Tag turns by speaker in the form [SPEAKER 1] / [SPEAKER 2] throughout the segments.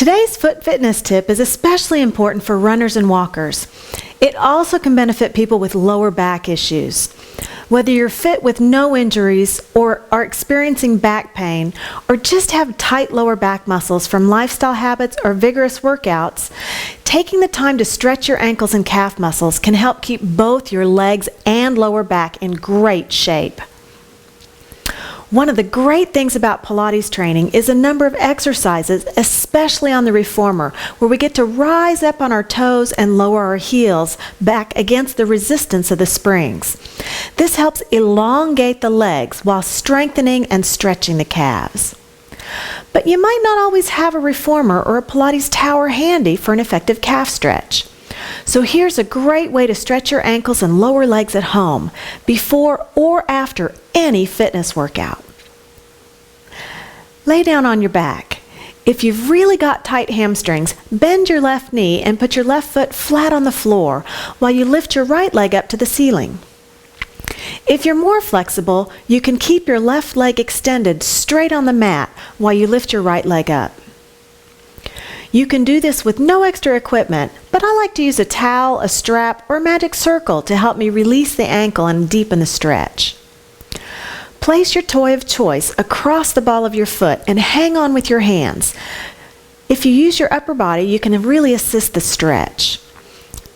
[SPEAKER 1] Today's foot fitness tip is especially important for runners and walkers. It also can benefit people with lower back issues. Whether you're fit with no injuries or are experiencing back pain or just have tight lower back muscles from lifestyle habits or vigorous workouts, taking the time to stretch your ankles and calf muscles can help keep both your legs and lower back in great shape. One of the great things about Pilates training is a number of exercises, especially on the reformer, where we get to rise up on our toes and lower our heels back against the resistance of the springs. This helps elongate the legs while strengthening and stretching the calves. But you might not always have a reformer or a Pilates tower handy for an effective calf stretch. So here's a great way to stretch your ankles and lower legs at home, before or after any fitness workout. Lay down on your back. If you've really got tight hamstrings, bend your left knee and put your left foot flat on the floor while you lift your right leg up to the ceiling. If you're more flexible, you can keep your left leg extended straight on the mat while you lift your right leg up. You can do this with no extra equipment, but I like to use a towel, a strap, or a magic circle to help me release the ankle and deepen the stretch. Place your toy of choice across the ball of your foot and hang on with your hands. If you use your upper body, you can really assist the stretch.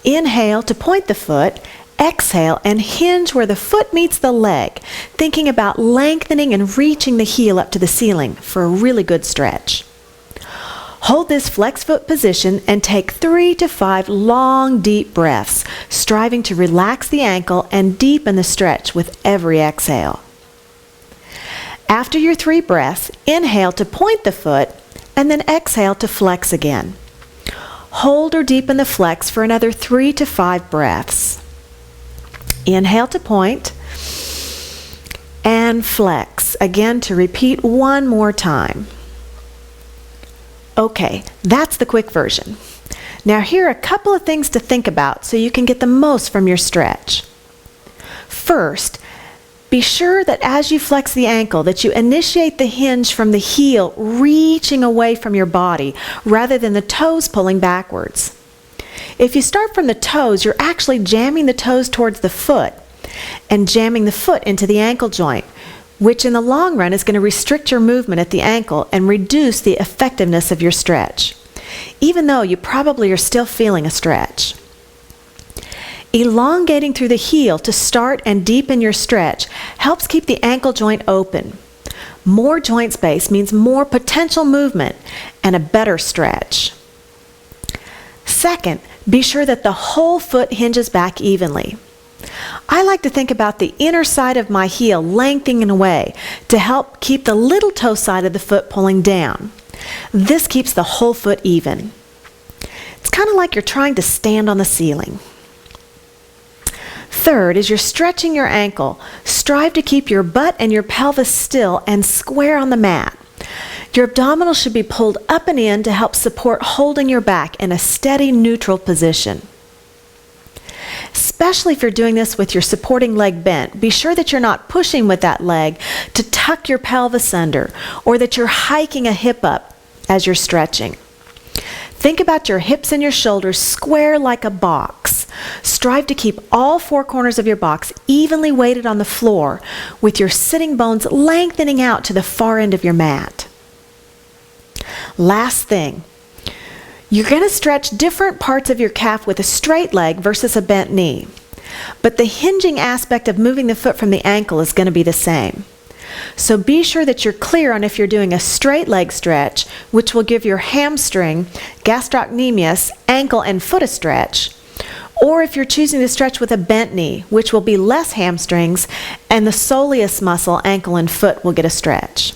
[SPEAKER 1] Inhale to point the foot, exhale and hinge where the foot meets the leg, thinking about lengthening and reaching the heel up to the ceiling for a really good stretch. Hold this flex foot position and take 3 to 5 long, deep breaths, striving to relax the ankle and deepen the stretch with every exhale. After your 3 breaths, inhale to point the foot and then exhale to flex again. Hold or deepen the flex for another 3 to 5 breaths. Inhale to point and flex, again to repeat one more time. Okay, that's the quick version. Now here are a couple of things to think about so you can get the most from your stretch. First, be sure that as you flex the ankle that you initiate the hinge from the heel reaching away from your body rather than the toes pulling backwards. If you start from the toes, you're actually jamming the toes towards the foot and jamming the foot into the ankle joint, which in the long run is going to restrict your movement at the ankle and reduce the effectiveness of your stretch, even though you probably are still feeling a stretch. Elongating through the heel to start and deepen your stretch helps keep the ankle joint open. More joint space means more potential movement and a better stretch. Second, be sure that the whole foot hinges back evenly. I like to think about the inner side of my heel lengthening away to help keep the little toe side of the foot pulling down. This keeps the whole foot even. It's kind of like you're trying to stand on the ceiling. Third, as you're stretching your ankle, strive to keep your butt and your pelvis still and square on the mat. Your abdominals should be pulled up and in to help support holding your back in a steady, neutral position. Especially if you're doing this with your supporting leg bent, be sure that you're not pushing with that leg to tuck your pelvis under or that you're hiking a hip up as you're stretching. Think about your hips and your shoulders square like a box. Strive to keep all 4 corners of your box evenly weighted on the floor with your sitting bones lengthening out to the far end of your mat. Last thing, you're going to stretch different parts of your calf with a straight leg versus a bent knee. But the hinging aspect of moving the foot from the ankle is going to be the same. So be sure that you're clear on if you're doing a straight leg stretch, which will give your hamstring, gastrocnemius, ankle, and foot a stretch, or if you're choosing to stretch with a bent knee, which will be less hamstrings, and the soleus muscle, ankle, and foot will get a stretch.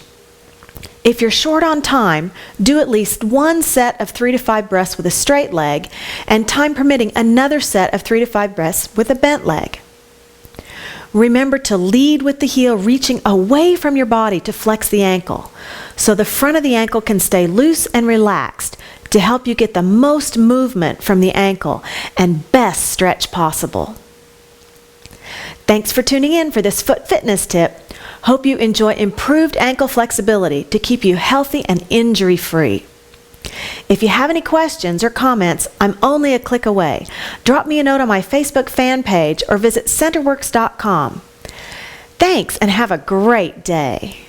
[SPEAKER 1] If you're short on time, do at least 1 set of 3 to 5 breaths with a straight leg, and time permitting, another set of 3 to 5 breaths with a bent leg. Remember to lead with the heel reaching away from your body to flex the ankle, so the front of the ankle can stay loose and relaxed to help you get the most movement from the ankle and best stretch possible. Thanks for tuning in for this foot fitness tip. Hope you enjoy improved ankle flexibility to keep you healthy and injury-free. If you have any questions or comments, I'm only a click away. Drop me a note on my Facebook fan page or visit Centerworks.com. Thanks and have a great day.